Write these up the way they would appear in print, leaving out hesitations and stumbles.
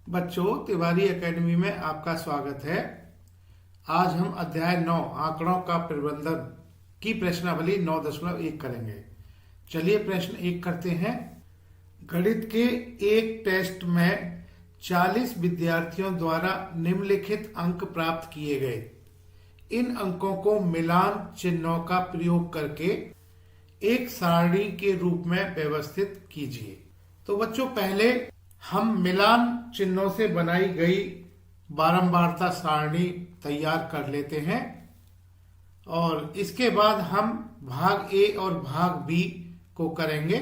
बच्चों, तिवारी एकेडमी में आपका स्वागत है। आज हम अध्याय 9 आंकड़ों का प्रबंधन की प्रश्नावली 9.1 करेंगे। चलिए प्रश्न 1 करते हैं। गणित के एक टेस्ट में 40 विद्यार्थियों द्वारा निम्नलिखित अंक प्राप्त किए गए। इन अंकों को मिलान चिन्हों का प्रयोग करके एक सारणी के रूप में व्यवस्थित कीजिए। तो बच्चों, पहले हम मिलान चिन्हों से बनाई गई बारंबारता सारणी तैयार कर लेते हैं और इसके बाद हम भाग ए और भाग बी को करेंगे।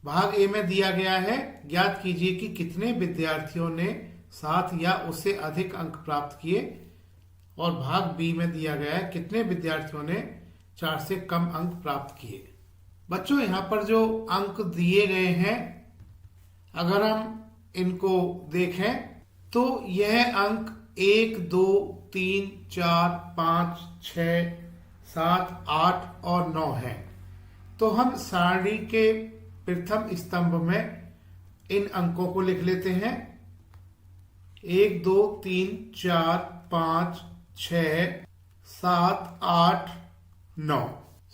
भाग ए में दिया गया है, ज्ञात कीजिए कि कितने विद्यार्थियों ने 7 या उससे अधिक अंक प्राप्त किए, और भाग बी में दिया गया है कितने विद्यार्थियों ने 4 से कम अंक प्राप्त किए। बच्चों, यहाँ पर जो अंक दिए गए हैं, अगर हम इनको देखें तो यह अंक 1, 2, 3, 4, 5, 6, 7, 8 और 9 है। तो हम सारणी के प्रथम स्तंभ में इन अंकों को लिख लेते हैं। 1, 2, 3, 4, 5, 6, 7, 8, 9।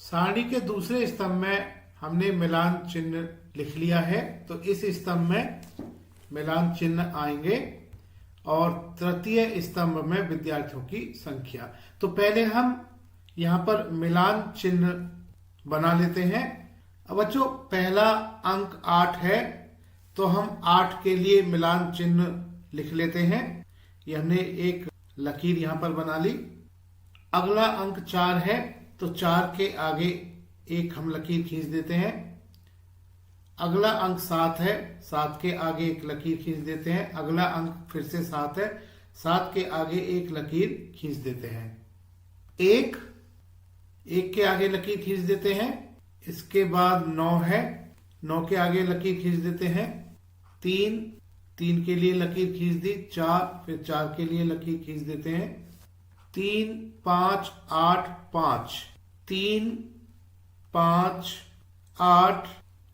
सारणी के दूसरे स्तंभ में हमने मिलान चिन्ह लिख लिया है, तो इस स्तंभ में मिलान चिन्ह आएंगे और तृतीय स्तंभ में विद्यार्थियों की संख्या। तो पहले हम यहाँ पर मिलान चिन्ह बना लेते हैं। अब बच्चों, पहला अंक 8 है, तो हम 8 के लिए मिलान चिन्ह लिख लेते हैं। ये हमने एक लकीर यहाँ पर बना ली। अगला अंक 4 है, तो 4 के आगे एक हम लकीर खींच देते हैं। अगला अंक 7 है, 7 के आगे एक लकीर खींच देते हैं। अगला अंक फिर से 7 है, 7 के आगे एक लकीर खींच देते हैं। 1 के आगे लकीर खींच देते हैं। इसके बाद 9 है, 9 के आगे लकीर खींच देते हैं। 3 के लिए लकीर खींच दी। 4, फिर 4 के लिए लकीर खींच देते हैं। 3, 5, 8, 5, 3, 5, 8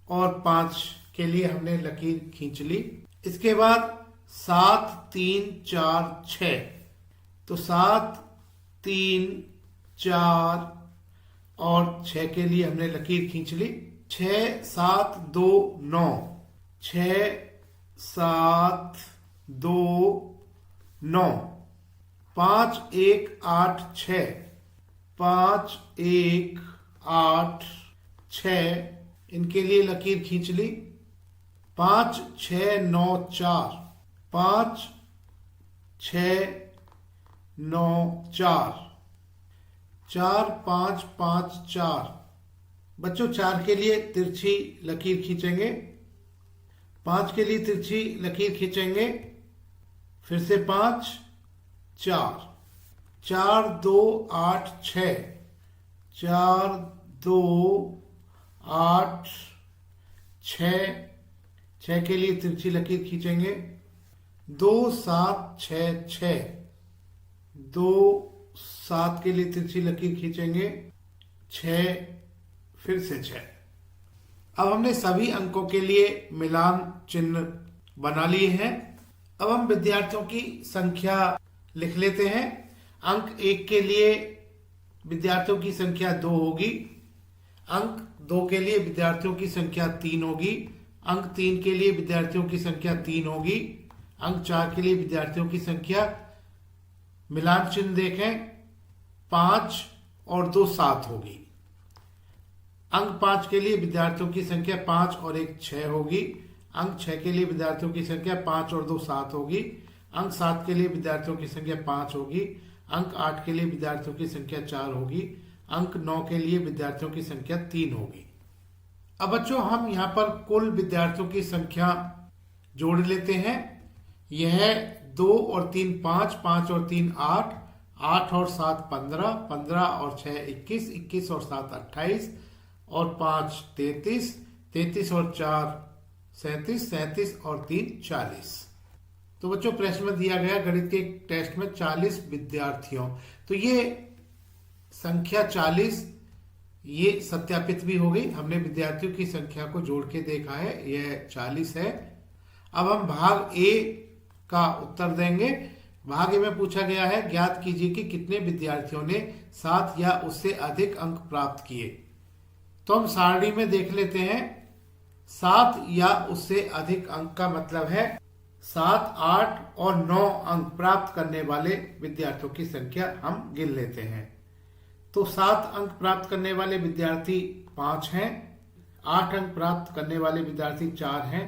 और 5 के लिए हमने लकीर खींच ली। इसके बाद 7, 3, 4, 6, तो 7, 3, 4 और 6 के लिए हमने लकीर खींच ली। 6, 7, 2, 9, 6, 7, 2, 9, 5, 1, 8, 6, 5, 1, 8, 6 इनके लिए लकीर खींच ली। 5, 6, 9, 4, 5, 6, 9, 4, 4, 5, 5, 4। बच्चों, 4 के लिए तिरछी लकीर खींचेंगे। 5 के लिए तिरछी लकीर खींचेंगे। फिर से 5, 4, 4, 2, 8, 6, 4, 2, 8, 6 के लिए तिरछी लकीर खींचेंगे। 2, 7, 6, 6, 2, 7 के लिए तिरछी लकीर खींचेंगे। 6, फिर से 6। अब हमने सभी अंकों के लिए मिलान चिन्ह बना लिए हैं। अब हम विद्यार्थियों की संख्या लिख लेते हैं। अंक 1 के लिए विद्यार्थियों की संख्या 2 होगी। अंक 2 के लिए विद्यार्थियों की संख्या 3 होगी। अंक 3 के लिए विद्यार्थियों की संख्या 3 होगी। अंक 4 के लिए विद्यार्थियों की संख्या, मिलान चिन्ह देखें, 5 और 2 7 होगी। अंक 5 के लिए विद्यार्थियों की संख्या 5 और 1 6 होगी। अंक 6 के लिए विद्यार्थियों की संख्या 5 और 2 7 होगी। अंक 7 के लिए विद्यार्थियों की संख्या 5 होगी। अंक 8 के लिए विद्यार्थियों की संख्या 4 होगी। अंक 9 के लिए विद्यार्थियों की संख्या 3 होगी। अब बच्चों, हम यहाँ पर कुल विद्यार्थियों की संख्या जोड़ लेते हैं। यह 2 और 3 5, 5 और 3 8, 8 और 7 15, 15 और 6 21, 21 और 7 28 और 5 33, 33 और 4 37, 37 और 3 40। तो बच्चों, प्रश्न में दिया गया गणित के टेस्ट में 40 विद्यार्थियों, तो ये संख्या 40 ये सत्यापित भी हो गई। हमने विद्यार्थियों की संख्या को जोड़ के देखा है, यह 40 है। अब हम भाग ए का उत्तर देंगे। भाग ए में पूछा गया है ज्ञात कीजिए कि कितने विद्यार्थियों ने 7 या उससे अधिक अंक प्राप्त किए। तो हम सारणी में देख लेते हैं। 7 या उससे अधिक अंक का मतलब है 7, 8 और 9 अंक प्राप्त करने वाले विद्यार्थियों की संख्या हम गिन लेते हैं। तो 7 अंक प्राप्त करने वाले विद्यार्थी 5 हैं, 8 अंक प्राप्त करने वाले विद्यार्थी 4 हैं,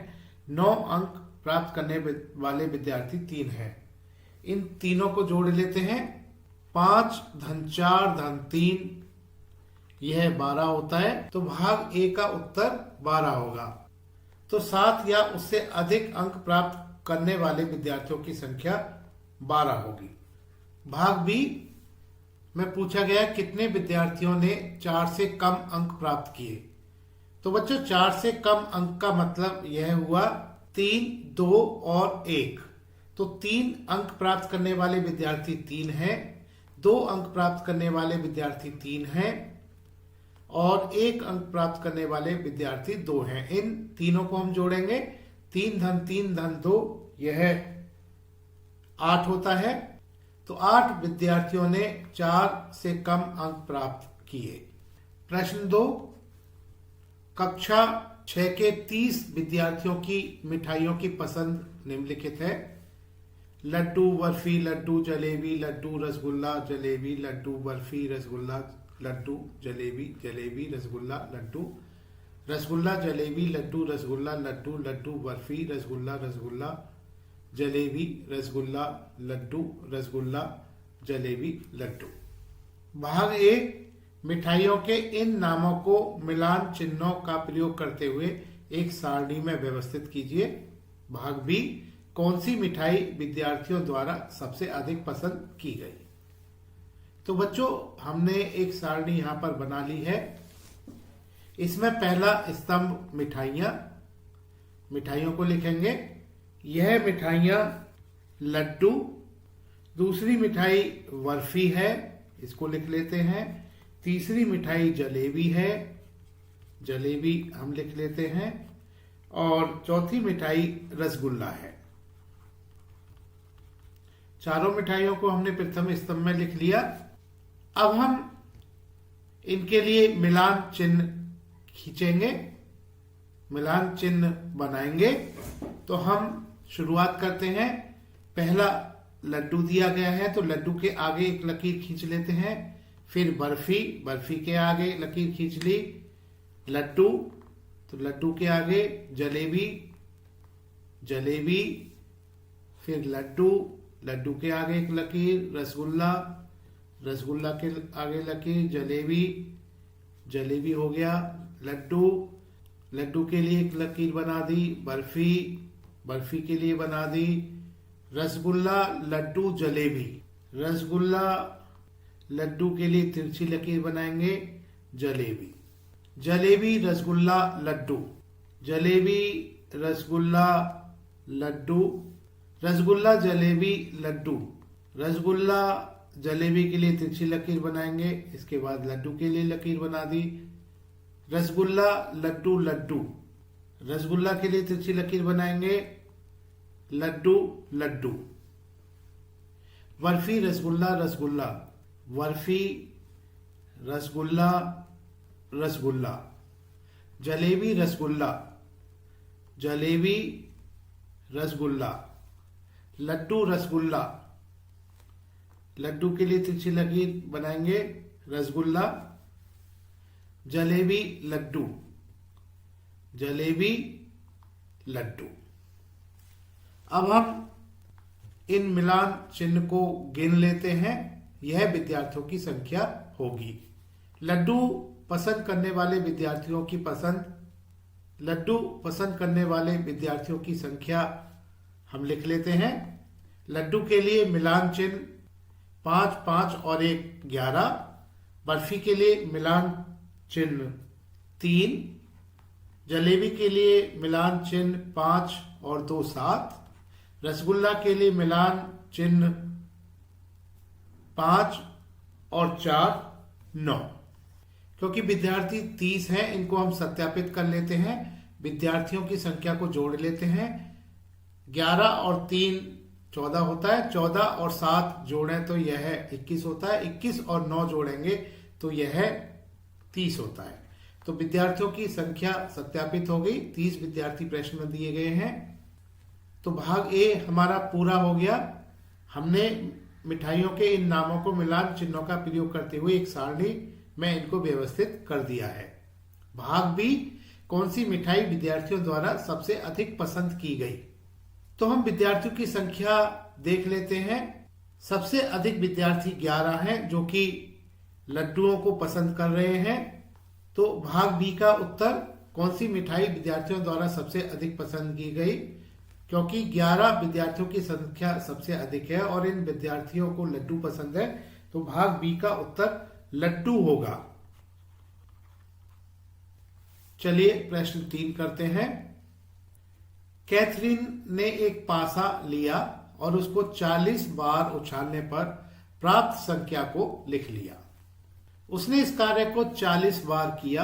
9 अंक प्राप्त करने वाले विद्यार्थी 3 हैं। इन तीनों को जोड़ लेते हैं। 5 धन 4 धन 3 यह 12 होता है। तो भाग ए का उत्तर 12 होगा। तो 7 या उससे अधिक अंक प्राप्त करने वाले विद्यार्थियों की संख्या 12 होगी। भाग बी में पूछा गया कितने विद्यार्थियों ने 4 से कम अंक प्राप्त किए। तो बच्चों 4 से कम अंक का मतलब यह हुआ 3, 2 और 1। तो 3 अंक प्राप्त करने वाले विद्यार्थी 3 हैं, 2 अंक प्राप्त करने वाले विद्यार्थी 3 हैं और 1 अंक प्राप्त करने वाले विद्यार्थी 2 हैं। इन तीनों को हम जोड़ेंगे। 3 धन 2 यह 8 होता है। तो 8 विद्यार्थियों ने 4 से कम अंक प्राप्त किए। प्रश्न 2, कक्षा 6 के 30 विद्यार्थियों की मिठाइयों की पसंद निम्नलिखित है। लड्डू, बर्फी, लड्डू, जलेबी, लड्डू, रसगुल्ला, जलेबी, लड्डू, बर्फी, रसगुल्ला, लड्डू, जलेबी, जलेबी, रसगुल्ला, लड्डू, रसगुल्ला, जलेबी, लड्डू, रसगुल्ला, लड्डू, लड्डू, बर्फी, रसगुल्ला, रसगुल्ला, जलेबी, रसगुल्ला, लड्डू, रसगुल्ला, जलेबी, लड्डू। भाग ए मिठाइयों के इन नामों को मिलान चिन्हों का प्रयोग करते हुए एक सारणी में व्यवस्थित कीजिए। भाग बी कौन सी मिठाई विद्यार्थियों द्वारा सबसे अधिक पसंद की गई। तो बच्चों हमने एक सारणी यहां पर बना ली है। इसमें पहला स्तंभ मिठाइयों को लिखेंगे। यह मिठाइयाँ लड्डू, दूसरी मिठाई बर्फी है, इसको लिख लेते हैं। तीसरी मिठाई जलेबी है, जलेबी हम लिख लेते हैं। और चौथी मिठाई रसगुल्ला है। चारों मिठाइयों को हमने प्रथम स्तंभ में लिख लिया। अब हम इनके लिए मिलान चिन्ह खींचेंगे, मिलान चिन्ह बनाएंगे। तो हम शुरुआत करते हैं। पहला लड्डू दिया गया है तो लड्डू के आगे एक लकीर खींच लेते हैं। फिर बर्फी, बर्फी के आगे लकीर खींच ली। लड्डू, तो लड्डू के आगे जलेबी, जलेबी, फिर लड्डू, लड्डू के आगे एक लकीर, रसगुल्ला, रसगुल्ला के आगे लकीर, जलेबी, जलेबी हो गया। लड्डू, लड्डू के लिए एक लकीर बना दी। बर्फी, बर्फी के लिए बना दी। रसगुल्ला, लड्डू, जलेबी, रसगुल्ला, लड्डू के लिए तिरछी लकीर बनाएंगे। जलेबी, जलेबी, रसगुल्ला, लड्डू, जलेबी, रसगुल्ला, लड्डू, रसगुल्ला, जलेबी, लड्डू, रसगुल्ला, जलेबी के लिए तिरछी लकीर बनाएंगे। इसके बाद लड्डू के लिए लकीर बना दी। रसगुल्ला, लड्डू, लड्डू, रसगुल्ला के लिए तिरछी लकीर बनाएंगे। लड्डू, लड्डू, बर्फी, रसगुल्ला, रसगुल्ला, बर्फी, रसगुल्ला, रसगुल्ला, जलेबी, रसगुल्ला, जलेबी, रसगुल्ला, लड्डू, रसगुल्ला, लड्डू के लिए तिरछी लकीर बनाएंगे। रसगुल्ला, जलेबी, लड्डू, जलेबी, लड्डू। अब हम इन मिलान चिन्ह को गिन लेते हैं। यह विद्यार्थियों की संख्या होगी। लड्डू पसंद करने वाले विद्यार्थियों की पसंद, लड्डू पसंद करने वाले विद्यार्थियों की संख्या हम लिख लेते हैं। लड्डू के लिए मिलान चिन्ह 5, 5 और 1 11। बर्फी के लिए मिलान चिन्ह 3। जलेबी के लिए मिलान चिन्ह 5 और 2 7। रसगुल्ला के लिए मिलान चिन्ह 5 और 4 9। क्योंकि विद्यार्थी 30 हैं, इनको हम सत्यापित कर लेते हैं। विद्यार्थियों की संख्या को जोड़ लेते हैं। 11 और 3 14 होता है। 14 और 7 जोड़ें तो यह 21 होता है। 21 और 9 जोड़ेंगे तो यह 30 होता है। तो विद्यार्थियों की संख्या सत्यापित हो गई। 30 विद्यार्थी प्रश्न में दिए गए हैं। तो भाग ए हमारा पूरा हो गया। हमने मिठाइयों के इन नामों को मिलान चिन्हों का प्रयोग करते हुए एक सारणी में इनको व्यवस्थित कर दिया है। भाग बी, कौन सी मिठाई विद्यार्थियों द्वारा सबसे अधिक पसंद की गई। तो हम विद्यार्थियों की संख्या देख लेते हैं। सबसे अधिक विद्यार्थी 11 हैं जो कि लड्डुओं को पसंद कर रहे हैं। तो भाग बी का उत्तर, कौन सी मिठाई विद्यार्थियों द्वारा सबसे अधिक पसंद की गई, क्योंकि 11 विद्यार्थियों की संख्या सबसे अधिक है और इन विद्यार्थियों को लड्डू पसंद है। तो भाग बी का उत्तर लड्डू होगा। चलिए प्रश्न 3 करते हैं। कैथरीन ने एक पासा लिया और उसको 40 बार उछालने पर प्राप्त संख्या को लिख लिया। उसने इस कार्य को 40 बार किया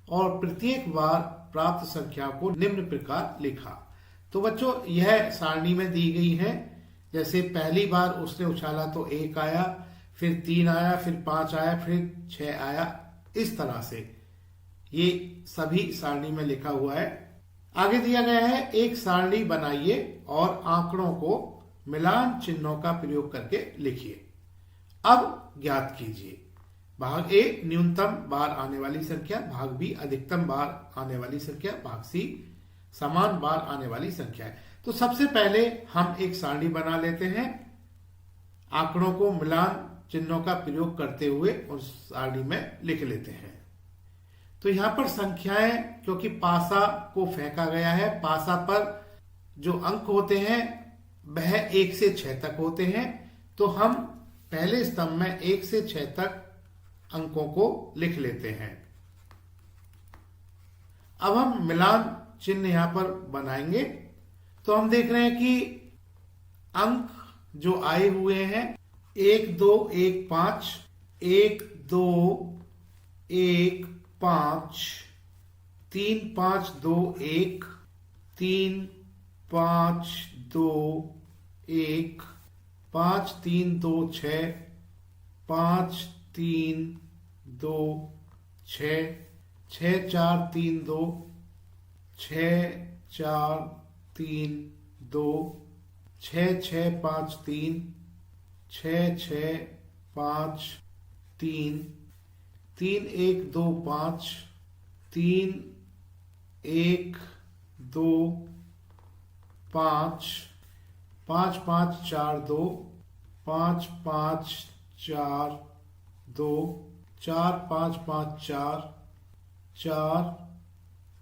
और प्रत्येक बार प्राप्त संख्या को निम्न प्रकार लिखा। तो बच्चों यह सारणी में दी गई है। जैसे पहली बार उसने उछाला तो 1 आया, फिर 3 आया, फिर 5 आया, फिर 6 आया। इस तरह से ये सभी सारणी में लिखा हुआ है। आगे दिया गया है, एक सारणी बनाइए और आंकड़ों को मिलान चिन्हों का प्रयोग करके लिखिए। अब ज्ञात कीजिए। भाग ए न्यूनतम बार आने वाली संख्या, भाग बी अधिकतम बार आने वाली संख्या, भाग सी समान बार आने वाली संख्या है। तो सबसे पहले हम एक सारणी बना लेते हैं। आंकड़ों को मिलान चिन्हों का प्रयोग करते हुए उस सारणी में लिख लेते हैं। तो यहां पर संख्याएं, क्योंकि पासा को फेंका गया है, पासा पर जो अंक होते हैं वह 1 से 6 तक होते हैं। तो हम पहले स्तंभ में 1 से 6 तक अंकों को लिख लेते हैं। अब हम मिलान चिन्ह यहां पर बनाएंगे। तो हम देख रहे हैं कि अंक जो आए हुए हैं 1 2 1 5, 1 2 1 5, 3 5 2 1, 3 5 2 1, 5 3 2 6, 5 3 2 6, 6 4 3 2, 6 4 3 2, 6 6 5 3, 6 6 5 3, 3 1 2 5, 3 1 2 5, 5 5 4 2, 5 5 4 2, 4 5 5 4, 4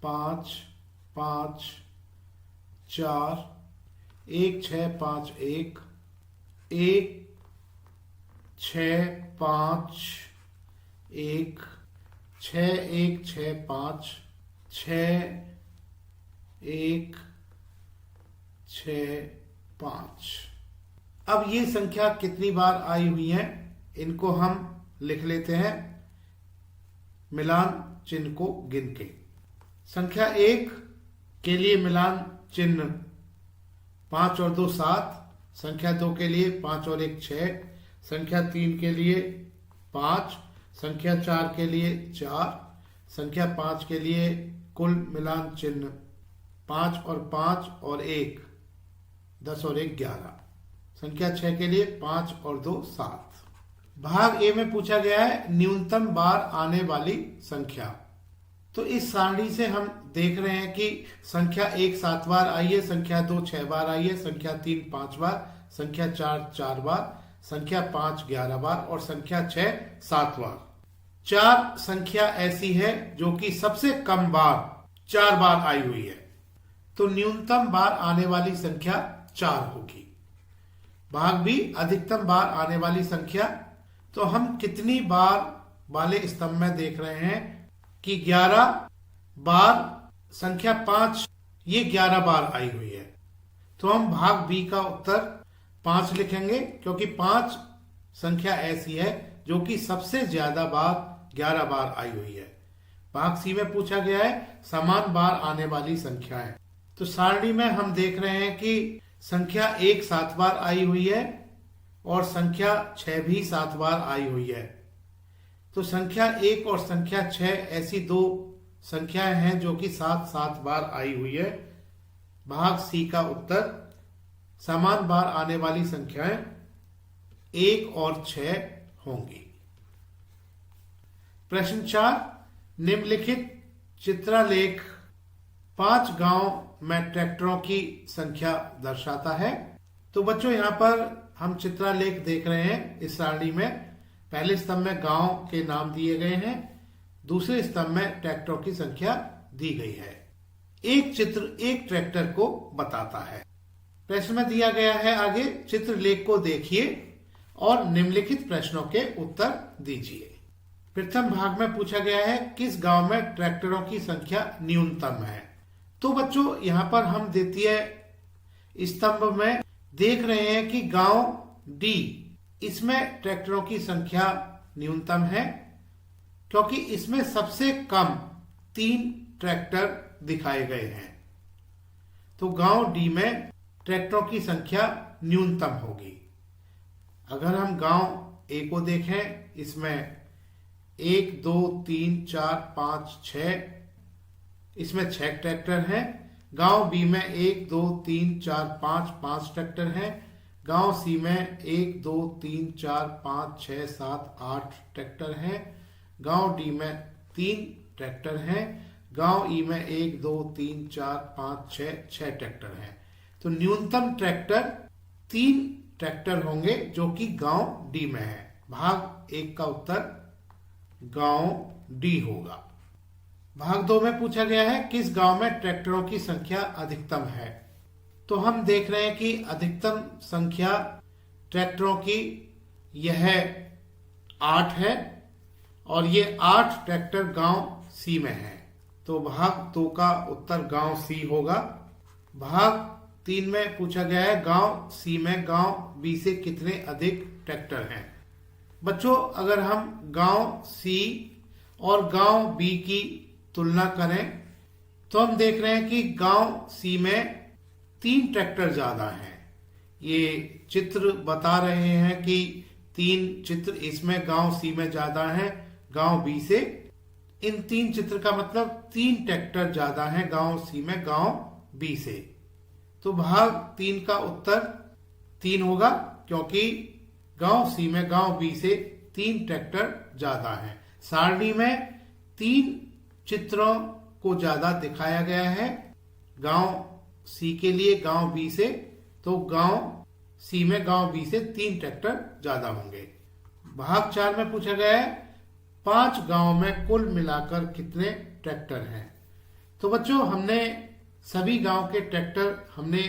5 5 4, 1 6 5 1, 1 6 5 1, 6 1 6 5, 6 1 6 5। अब ये संख्या कितनी बार आई हुई है इनको हम लिख लेते हैं मिलान चिन्ह को गिन के। संख्या 1 के लिए मिलान चिन्ह 5 और 2 7, संख्या 2 के लिए 5 और 1 6, संख्या 3 के लिए 5, संख्या 4 के लिए 4, संख्या 5 के लिए कुल मिलान चिन्ह 5 और 5 और 1 10 और 1 11, संख्या 6 के लिए 5 और 2 7। भाग ए में पूछा गया है न्यूनतम बार आने वाली संख्या। तो इस सारणी से हम देख रहे हैं कि संख्या 1 7 बार आई है, संख्या 2 6 बार आई है, संख्या 3 5 बार, संख्या 4 4 बार, संख्या 5 11 बार और संख्या 6 7 बार। 4 संख्या ऐसी है जो कि सबसे कम बार 4 बार आई हुई है। तो न्यूनतम बार आने वाली संख्या 4 होगी। भाग बी अधिकतम बार आने वाली संख्या। तो हम कितनी बार वाले स्तंभ में देख रहे हैं कि 11 बार संख्या 5 ये 11 बार आई हुई है। तो हम भाग बी का उत्तर 5 लिखेंगे, क्योंकि 5 संख्या ऐसी है जो कि सबसे ज्यादा बार 11 बार आई हुई है। भाग सी में पूछा गया है समान बार आने वाली संख्या है। तो सारणी में हम देख रहे हैं कि संख्या 1 7 बार आई हुई है और संख्या 6 भी 7 बार आई हुई है। तो संख्या 1 और संख्या 6 ऐसी दो संख्याएं हैं जो कि 7 7 बार आई हुई है। भाग सी का उत्तर समान बार आने वाली संख्याएं 1 और 6 होंगी। प्रश्न 4, निम्नलिखित चित्रालेख 5 गांव में ट्रैक्टरों की संख्या दर्शाता है। तो बच्चों यहां पर हम चित्रालेख देख रहे हैं इस सारणी में। पहले स्तंभ में गांव के नाम दिए गए हैं, दूसरे स्तंभ में ट्रैक्टरों की संख्या दी गई है। एक चित्र एक ट्रैक्टर को बताता है। प्रश्न में दिया गया है आगे, चित्रलेख को देखिए और निम्नलिखित प्रश्नों के उत्तर दीजिए। प्रथम भाग में पूछा गया है किस गांव में ट्रैक्टरों की संख्या न्यूनतम है। तो बच्चों यहां पर हम द्वितीय स्तंभ में देख रहे हैं कि गांव डी, इसमें ट्रैक्टरों की संख्या न्यूनतम है क्योंकि इसमें सबसे कम 3 ट्रैक्टर दिखाए गए हैं। तो गांव डी में ट्रैक्टरों की संख्या न्यूनतम होगी। अगर हम गांव ए को देखें, इसमें 1 2 3 4 5 6, इसमें 6 ट्रैक्टर हैं। गांव बी में 1 2 3 4 5 ट्रैक्टर हैं। गांव सी में 1 2 3 4 5 6 7 8 ट्रैक्टर हैं। गांव डी में 3 ट्रैक्टर हैं। गांव ई में 1 2 3 4 5 6 ट्रैक्टर हैं। तो न्यूनतम ट्रैक्टर 3 ट्रैक्टर होंगे जो कि गांव डी में है। भाग 1 का उत्तर गांव डी होगा। भाग 2 में पूछा गया है किस गांव में ट्रैक्टरों की संख्या अधिकतम है। तो हम देख रहे हैं कि अधिकतम संख्या ट्रैक्टरों की यह 8 है और ये 8 ट्रैक्टर गांव सी में है। तो भाग 2 का उत्तर गांव सी होगा। भाग 3 में पूछा गया है गांव सी में गांव बी से कितने अधिक ट्रैक्टर हैं। बच्चों अगर हम गांव सी और गांव बी की तुलना करें तो हम देख रहे हैं कि गांव सी में 3 ट्रैक्टर ज्यादा हैं। ये चित्र बता रहे हैं कि 3 चित्र इसमें गांव सी में ज्यादा हैं गांव बी से। इन 3 चित्र का मतलब 3 ट्रैक्टर ज्यादा हैं गांव सी में गांव बी से। तो भाग 3 का उत्तर 3 होगा क्योंकि गांव सी में गांव बी से 3 ट्रैक्टर ज्यादा हैं। सारणी में 3 चित्रों को ज्यादा दिखाया गया है गांव सी के लिए गांव बी से। तो गांव सी में गांव बी से 3 ट्रैक्टर ज्यादा होंगे। भाग 4 में पूछा गया है 5 गांव में कुल मिलाकर कितने ट्रैक्टर हैं। तो बच्चों हमने सभी गांव के ट्रैक्टर हमने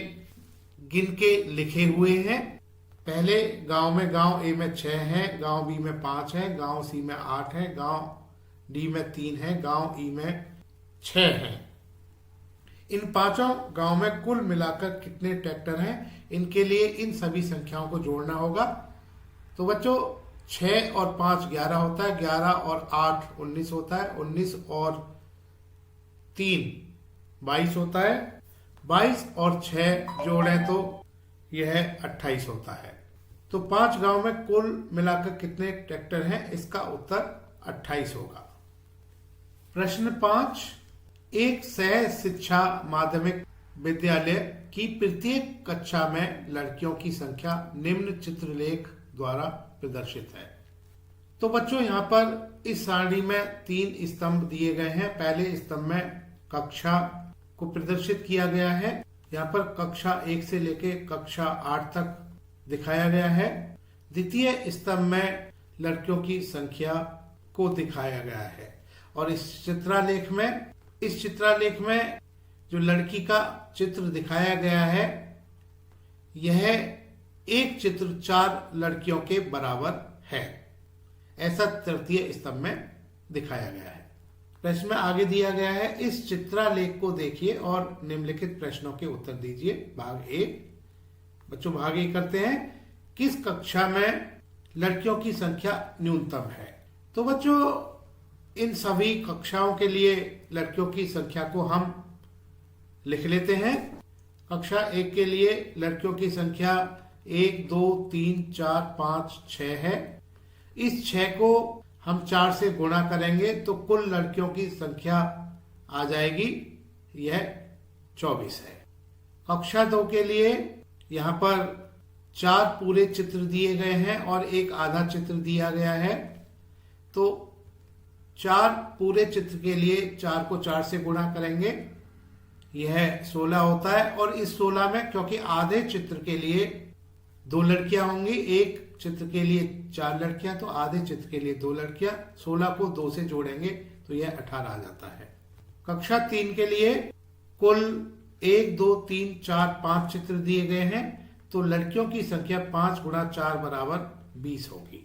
गिन के लिखे हुए हैं। पहले गांव में गांव ए में 6 है, गांव बी में 5 है, गांव सी में 8 है, गांव डी में 3 है, गांव ई में 6 है। इन 5 गांव में कुल मिलाकर कितने ट्रैक्टर हैं, इनके लिए इन सभी संख्याओं को जोड़ना होगा। तो बच्चों 6 और 5 11 होता है, 11 और 8 19 होता है, 19 और 3 22 होता है, 22 और 6 जोड़ें तो यह 28 होता है। तो 5 गांव में कुल मिलाकर कितने ट्रैक्टर हैं, इसका उत्तर 28 होगा। प्रश्न 5, एक सह शिक्षा माध्यमिक विद्यालय की प्रत्येक कक्षा में लड़कियों की संख्या निम्न चित्रलेख द्वारा प्रदर्शित है। तो बच्चों यहाँ पर इस सारणी में 3 स्तंभ दिए गए हैं। पहले स्तंभ में कक्षा को प्रदर्शित किया गया है। यहाँ पर कक्षा 1 से लेके कक्षा 8 तक दिखाया गया है। द्वितीय स्तंभ में लड़कियों की संख्या को दिखाया गया है और इस चित्रालेख में जो लड़की का चित्र दिखाया गया है यह एक चित्र 4 लड़कियों के बराबर है, ऐसा तृतीय स्तंभ में दिखाया गया है। प्रश्न में आगे दिया गया है इस चित्रालेख को देखिए और निम्नलिखित प्रश्नों के उत्तर दीजिए। भाग ए। बच्चों भाग ए करते हैं, किस कक्षा में लड़कियों की संख्या न्यूनतम है। तो बच्चों इन सभी कक्षाओं के लिए लड़कियों की संख्या को हम लिख लेते हैं। कक्षा 1 के लिए लड़कियों की संख्या 1, 2, 3, 4, 5, 6 है। इस 6 को हम 4 से गुणा करेंगे तो कुल लड़कियों की संख्या आ जाएगी, यह 24 है। कक्षा 2 के लिए यहाँ पर 4 पूरे चित्र दिए गए हैं और एक आधा चित्र दिया गया है। तो 4 पूरे चित्र के लिए 4 को 4 से गुणा करेंगे, यह 16 होता है। और इस 16 में क्योंकि आधे चित्र के लिए 2 लड़कियां होंगी, एक चित्र के लिए 4 लड़कियां, तो आधे चित्र के लिए 2 लड़कियां, 16 को 2 से जोड़ेंगे तो यह 18 आ जाता है। कक्षा 3 के लिए कुल 1, 2, 3, 4, 5 चित्र दिए गए हैं, तो लड़कियों की संख्या 5 गुणा 4 बराबर 20 होगी।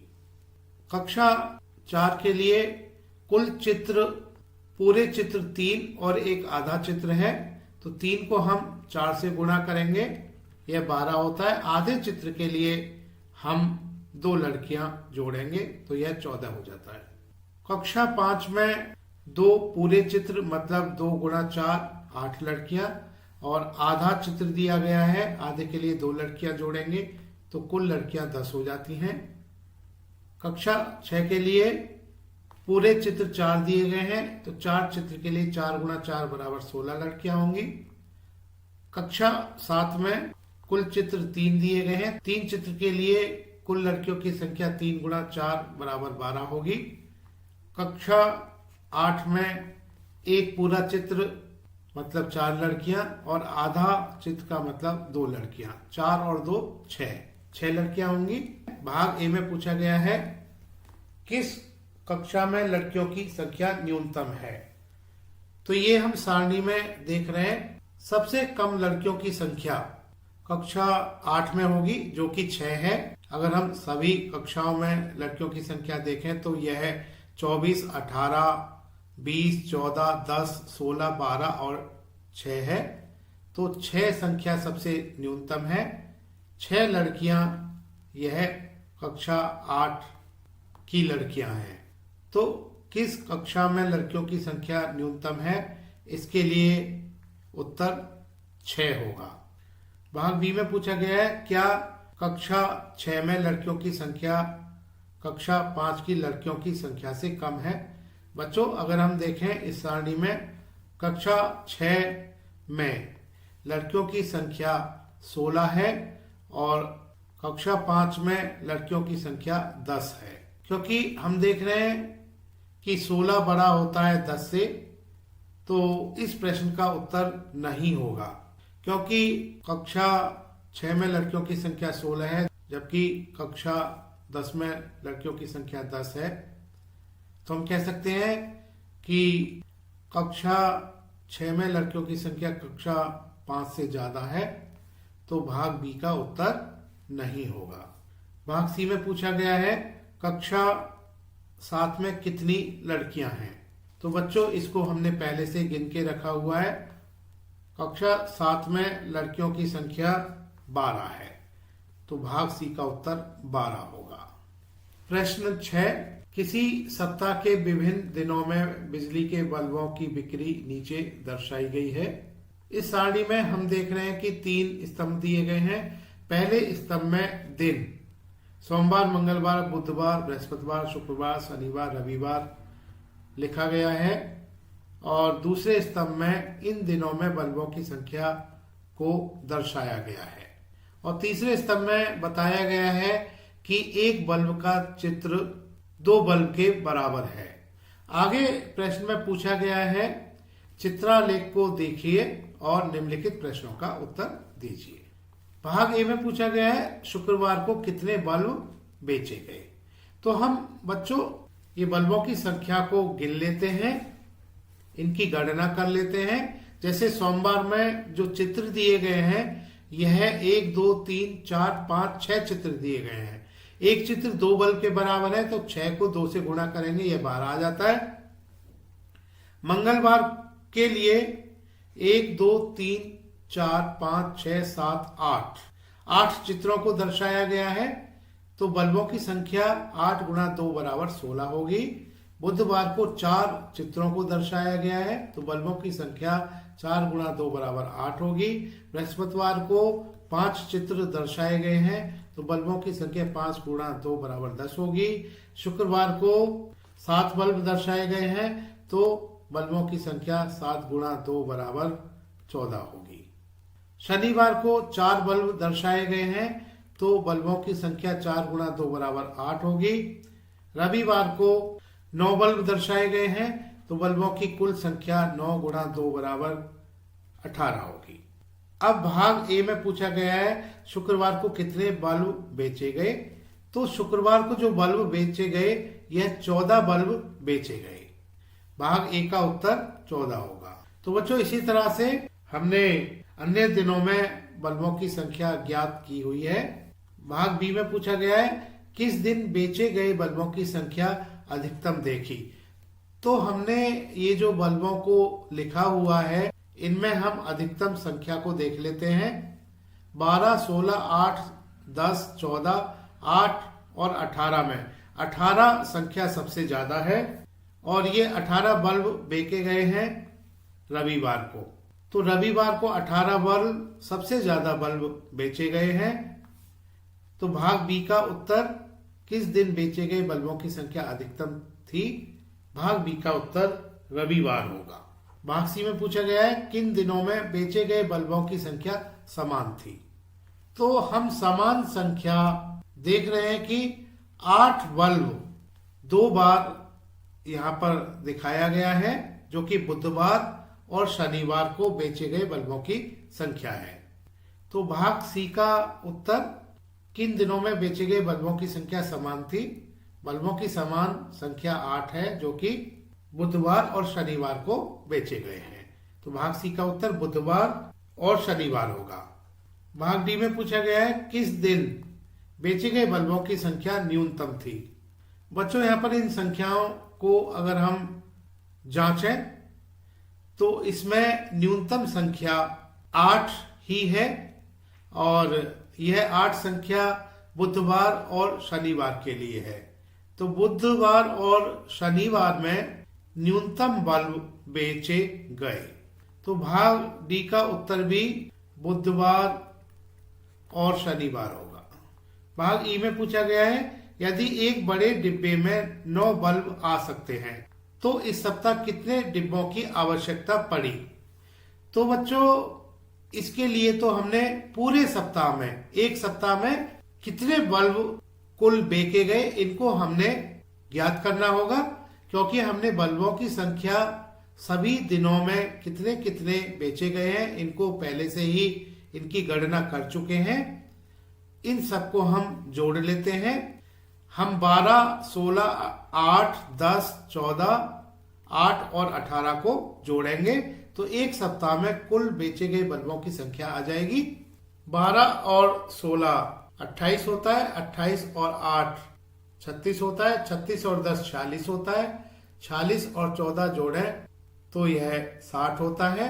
कक्षा 4 के लिए कुल चित्र, पूरे चित्र 3 और एक आधा चित्र है, तो 3 को हम 4 से गुणा करेंगे, यह 12 होता है। आधे चित्र के लिए हम 2 लड़कियां जोड़ेंगे तो यह 14 हो जाता है। कक्षा 5 में 2 पूरे चित्र मतलब 2 गुणा 4 8 लड़कियां और आधा चित्र दिया गया है, आधे के लिए 2 लड़कियां जोड़ेंगे तो कुल लड़कियां 10 हो जाती हैं। कक्षा 6 के लिए पूरे चित्र 4 दिए गए हैं, तो 4 चित्र के लिए 4 गुणा 4 बराबर 16 लड़कियां होंगी। कक्षा 7 में कुल चित्र 3 दिए गए हैं, 3 चित्र के लिए कुल लड़कियों की संख्या 3 गुणा 4 बराबर 12 होगी। कक्षा 8 में एक पूरा चित्र मतलब 4 लड़कियां और आधा चित्र का मतलब 2 लड़कियां, 4 और 2 6 लड़कियां होंगी। भाग ए में पूछा गया है किस कक्षा में लड़कियों की संख्या न्यूनतम है। तो ये हम सारणी में देख रहे हैं। सबसे कम लड़कियों की संख्या कक्षा 8 में होगी जो कि 6 है। अगर हम सभी कक्षाओं में लड़कियों की संख्या देखें तो यह 24, 18, 20, 14, 10, 16, 12 और 6 है। तो 6 संख्या सबसे न्यूनतम है। 6 लड़कियां यह कक्षा 8 की लड़कियां हैं। तो किस कक्षा में लड़कियों की संख्या न्यूनतम है, इसके लिए उत्तर 6 होगा। भाग बी में पूछा गया है क्या कक्षा 6 में लड़कियों की संख्या कक्षा 5 की लड़कियों की संख्या से कम है। बच्चों अगर हम देखें इस सारणी में कक्षा 6 में लड़कियों की संख्या 16 है और कक्षा 5 में लड़कियों की संख्या 10 है। क्योंकि हम देख रहे हैं कि 16 बड़ा होता है 10 से, तो इस प्रश्न का उत्तर नहीं होगा। क्योंकि कक्षा 6 में लड़कियों की संख्या 16 है जबकि कक्षा 10 में लड़कियों की संख्या 10 है। तो हम कह सकते हैं कि कक्षा 6 में लड़कियों की संख्या कक्षा 5 से ज्यादा है, तो भाग बी का उत्तर नहीं होगा। भाग सी में पूछा गया है कक्षा 7 में कितनी लड़कियां हैं। तो बच्चों इसको हमने पहले से गिन के रखा हुआ है। कक्षा 7 में लड़कियों की संख्या 12 है, तो भाग सी का उत्तर 12 होगा। प्रश्न 6, किसी सप्ताह के विभिन्न दिनों में बिजली के बल्बों की बिक्री नीचे दर्शाई गई है। इस सारणी में हम देख रहे हैं कि 3 स्तंभ दिए गए हैं। पहले स्तंभ में दिन सोमवार, मंगलवार, बुधवार, बृहस्पतिवार, शुक्रवार, शनिवार, रविवार लिखा गया है और दूसरे स्तंभ में इन दिनों में बल्बों की संख्या को दर्शाया गया है और तीसरे स्तंभ में बताया गया है कि एक बल्ब का चित्र 2 बल्ब के बराबर है। आगे प्रश्न में पूछा गया है चित्रालेख को देखिए और निम्नलिखित प्रश्नों का उत्तर दीजिए। भाग ए में पूछा गया है शुक्रवार को कितने बल्ब बेचे गए। तो हम बच्चों ये बल्बों की संख्या को गिन लेते हैं, इनकी गणना कर लेते हैं। जैसे सोमवार में जो चित्र दिए गए हैं यह 1, 2, 3, 4, 5, 6 चित्र दिए गए हैं। एक चित्र 2 बल्ब के बराबर है तो 6 को 2 से गुणा करेंगे, यह 12 आ जाता है। मंगलवार के लिए 1, 2, 3, 4, 5, 6, 7, 8 चित्रों को दर्शाया गया है तो बल्बों की संख्या 8 गुणा 2 बराबर 16 होगी। बुधवार को 4 चित्रों को दर्शाया गया है तो बल्बों की संख्या 4 गुणा 2 बराबर 8 होगी। बृहस्पतिवार को 5 चित्र दर्शाए गए हैं तो बल्बों की संख्या 5 गुणा 2 बराबर 10 होगी। शुक्रवार को 7 बल्ब दर्शाए गए हैं तो बल्बों की संख्या 7 गुणा 2 बराबर 14 होगी। शनिवार को 4 बल्ब दर्शाए गए हैं तो बल्बों की संख्या 4 गुणा 2 बराबर 8 होगी। रविवार को 9 बल्ब दर्शाए गए हैं तो बल्बों की कुल संख्या 9 गुणा 2 बराबर 18 होगी। अब भाग ए में पूछा गया है शुक्रवार को कितने बल्ब बेचे गए। तो शुक्रवार को जो बल्ब बेचे गए यह 14 बल्ब बेचे गए। भाग ए का उत्तर 14 होगा। तो बच्चों इसी तरह से हमने अन्य दिनों में बल्बों की संख्या ज्ञात की हुई है। भाग बी में पूछा गया है किस दिन बेचे गए बल्बों की संख्या अधिकतम देखी। तो हमने ये जो बल्बों को लिखा हुआ है इनमें हम अधिकतम संख्या को देख लेते हैं। 12, 16, 8, 10, 14, 8 और 18 में 18 संख्या सबसे ज्यादा है और ये 18 बल्ब बेचे गए हैं रविवार को। तो रविवार को 18 बल्ब सबसे ज्यादा बल्ब बेचे गए हैं। तो भाग बी का उत्तर किस दिन बेचे गए बल्बों की संख्या अधिकतम थी। भाग बी का उत्तर रविवार होगा। भाग सी में पूछा गया है किन दिनों में बेचे गए बल्बों की संख्या समान थी। तो हम समान संख्या देख रहे हैं कि 8 बल्ब 2 बार यहाँ पर दिखाया गया है जो कि बुधवार और शनिवार को बेचे गए बल्बों की संख्या है। तो भाग सी का उत्तर किन दिनों में बेचे गए बल्बों की संख्या समान थी। बल्बों की समान संख्या 8 है जो कि बुधवार और शनिवार को बेचे गए हैं। तो भाग सी का उत्तर बुधवार और शनिवार होगा। भाग डी में पूछा गया है किस दिन बेचे गए बल्बों की संख्या न्यूनतम थी। बच्चों यहाँ पर इन संख्याओं को अगर हम जांचें तो इसमें न्यूनतम संख्या 8 ही है और यह 8 संख्या बुधवार और शनिवार के लिए है। तो बुधवार और शनिवार में न्यूनतम बल्ब बेचे गए। तो भाग डी का उत्तर भी बुधवार और शनिवार होगा। भाग ई में पूछा गया है यदि एक बड़े डिब्बे में 9 बल्ब आ सकते हैं तो इस सप्ताह कितने डिब्बों की आवश्यकता पड़ी। तो बच्चों इसके लिए तो हमने पूरे सप्ताह में एक सप्ताह में कितने बल्ब कुल बेचे गए इनको हमने ज्ञात करना होगा क्योंकि हमने बल्बों की संख्या सभी दिनों में कितने कितने बेचे गए हैं इनको पहले से ही इनकी गणना कर चुके हैं। इन सबको हम जोड़ लेते हैं। हम 12, 16, 8, 10, 14, 8 और 18 को जोड़ेंगे तो एक सप्ताह में कुल बेचे गए बल्बों की संख्या आ जाएगी। 12 और 16 28 होता है, 28 और 8 36 होता है, 36 और 10 46 होता है, 46 और 14 जोड़ें तो यह 60 होता है,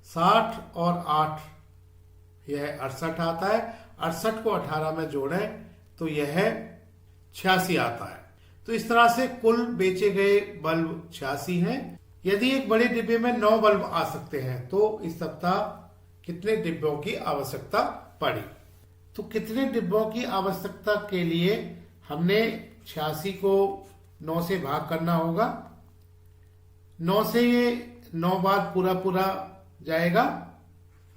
60 और 8 यह 68 आता है, 68 को 18 में जोड़ें तो यह 86 आता है। तो इस तरह से कुल बेचे गए बल्ब 86 हैं। यदि एक बड़े डिब्बे में 9 बल्ब आ सकते हैं तो इस सप्ताह कितने डिब्बों की आवश्यकता पड़ी। तो कितने डिब्बों की आवश्यकता के लिए हमने 86 को 9 से भाग करना होगा। 9 से ये 9 बार पूरा पूरा जाएगा।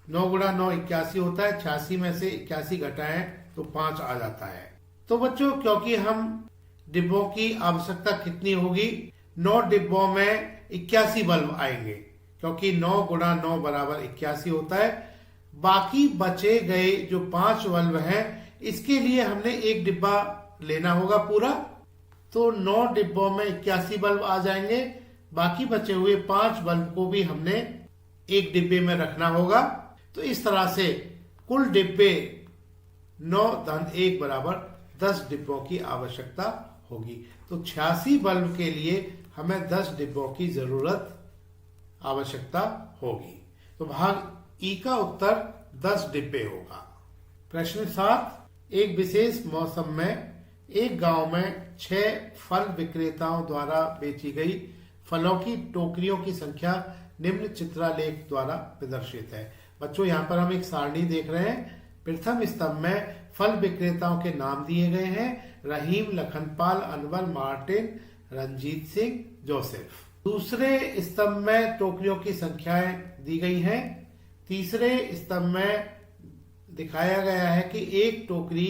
9 गुणा 9 81 होता है। 86 में से 81 घटाएं तो 5 आ जाता है। तो बच्चों क्योंकि हम डिब्बों की आवश्यकता कितनी होगी, 9 डिब्बों में 81 बल्ब आएंगे क्योंकि 9 गुणा 9 बराबर 81 होता है। बाकी बचे गए जो 5 बल्ब हैं इसके लिए हमने एक डिब्बा लेना होगा पूरा। तो 9 डिब्बों में 81 बल्ब आ जाएंगे। बाकी बचे हुए 5 बल्ब को भी हमने एक डिब्बे में रखना होगा। तो इस तरह से कुल डिब्बे 9 धन 1 बराबर 10 डिब्बों की आवश्यकता होगी। तो 86 बल्ब के लिए हमें 10 डिब्बों की जरूरत आवश्यकता होगी। तो भाग ई का उत्तर 10 डिब्बे होगा। प्रश्न 7, एक विशेष मौसम में एक गांव में 6 फल विक्रेताओं द्वारा बेची गई फलों की टोकरियों की संख्या निम्न चित्रालेख द्वारा प्रदर्शित है। बच्चों यहाँ पर हम एक सारणी देख रहे हैं। प्रथम स्तंभ में फल विक्रेताओं के नाम दिए गए हैं, रहीम, लखनपाल, अनवर, मार्टिन, रंजीत सिंह, जोसेफ। दूसरे स्तंभ में टोकरियों की संख्याएं दी गई हैं। तीसरे स्तंभ में दिखाया गया है कि एक टोकरी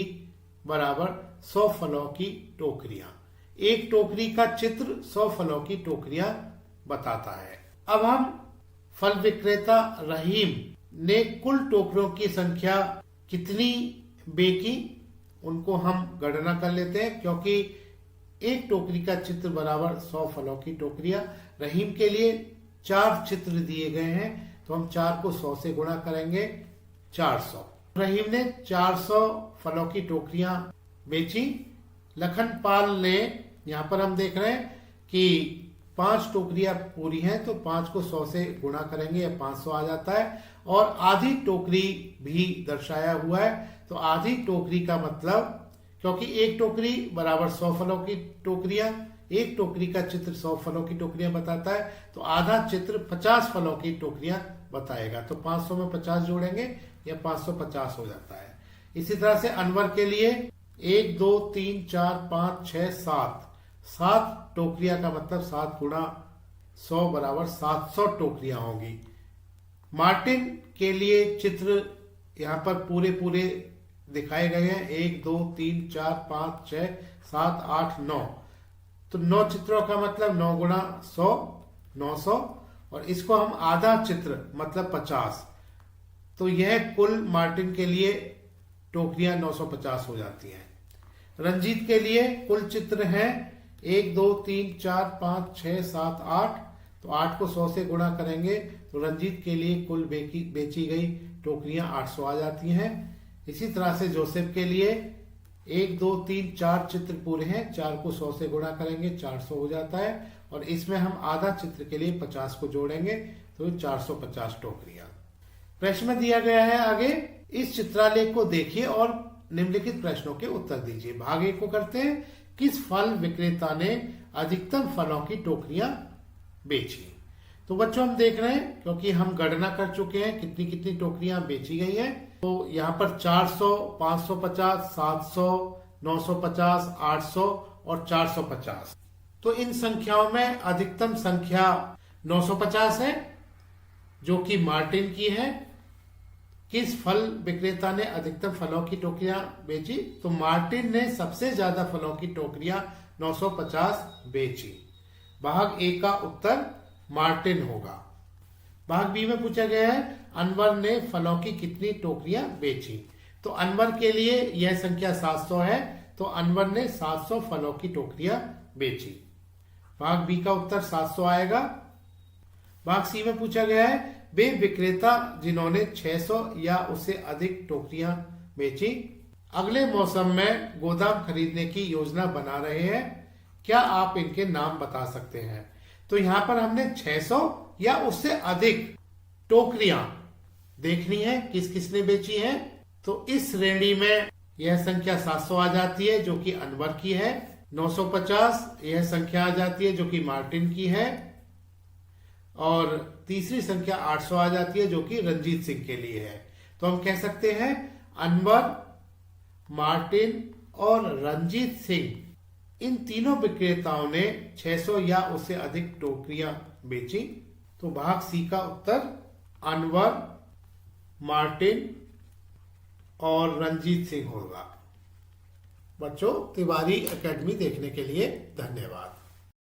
बराबर 100 फलों की टोकरियां। एक टोकरी का चित्र 100 फलों की टोकरियां बताता है। अब हम फल विक्रेता रहीम ने कुल टोकरियों की संख्या कितनी बेची उनको हम गणना कर लेते हैं, क्योंकि एक टोकरी का चित्र बराबर 100 फलों की टोकरियां। रहीम के लिए 4 चित्र दिए गए हैं, तो हम 4 को 100 से गुणा करेंगे, 400। रहीम ने 400 फलों की टोकरियां बेची। लखनपाल ने, यहाँ पर हम देख रहे हैं कि 5 टोकरियां पूरी हैं, तो 5 को 100 से गुणा करेंगे या 500 आ जाता है। और आधी टोकरी भी दर्शाया हुआ है, तो आधी टोकरी का मतलब, क्योंकि एक टोकरी बराबर 100 फलों की टोकरियां, एक टोकरी का चित्र 100 फलों की टोकरियां बताता है, तो आधा चित्र 50 फलों की टोकरियां बताएगा। तो 500 में 50 जोड़ेंगे या 550 हो जाता है। इसी तरह से अनवर के लिए 1 2 3 4 5 6 7 टोकरियां का मतलब 7 गुणा 100 बराबर 700 टोकरियां होगी। मार्टिन के लिए चित्र यहाँ पर पूरे दिखाए गए हैं, 1 2 3 4 5 6 7 8 9। तो 9 चित्रों का मतलब 9 गुणा 100 900, और इसको हम आधा चित्र मतलब 50, तो यह कुल मार्टिन के लिए टोकरियां 950 हो जाती हैं। रंजीत के लिए कुल चित्र हैं 1 2 3 4 5 6 7 8, तो 8 को 100 से गुणा करेंगे तो रंजीत के लिए कुल बेची गई टोकरियां 800 आ जाती हैं। इसी तरह से जोसेफ के लिए 1 2 3 4 चित्र पूरे हैं, 4 को 100 से गुणा करेंगे 400 हो जाता है, और इसमें हम आधा चित्र के लिए 50 को जोड़ेंगे तो 450 टोकरियां। प्रश्न में दिया गया है आगे, इस चित्रालेख को देखिए और निम्नलिखित प्रश्नों के उत्तर दीजिए। भाग 1 को करते हैं, किस फल विक्रेता ने अधिकतम फलों की टोकरियां बेची। तो बच्चों हम देख रहे हैं, क्योंकि हम गणना कर चुके हैं कितनी कितनी टोकरियां बेची गई हैं, तो यहाँ पर 400, 550, 700, 950, 800 और 450। तो इन संख्याओं में अधिकतम संख्या 950 है, जो कि मार्टिन की है। किस फल विक्रेता ने अधिकतम फलों की टोकरियां बेची, तो मार्टिन ने सबसे ज्यादा फलों की टोकरियां 950 बेची। भाग ए का उत्तर मार्टिन होगा। भाग बी में पूछा गया है, अनवर ने फलों की कितनी टोकरियां बेची। तो अनवर के लिए यह संख्या 700 है, तो अनवर ने 700 फलों की टोकरियां बेची। भाग बी का उत्तर 700 आएगा। भाग सी में पूछा गया है, वे विक्रेता जिन्होंने 600 या उससे अधिक टोकरियां बेची अगले मौसम में गोदाम खरीदने की योजना बना रहे हैं, क्या आप इनके नाम बता सकते हैं। तो यहां पर हमने 600 या उससे अधिक टोकरियां देखनी है किस किसने बेची है। तो इस श्रेणी में यह संख्या 700 आ जाती है जो कि अनवर की है, 950 यह संख्या आ जाती है जो कि मार्टिन की है, और तीसरी संख्या 800 आ जाती है जो कि रंजीत सिंह के लिए है। तो हम कह सकते हैं अनवर, मार्टिन और रंजीत सिंह इन तीनों विक्रेताओं ने 600 या उससे अधिक टोकरियां बेची। तो भाग सी का उत्तर अनवर, मार्टिन और रंजीत सिंह होगा। बच्चों, तिवारी एकेडमी देखने के लिए धन्यवाद।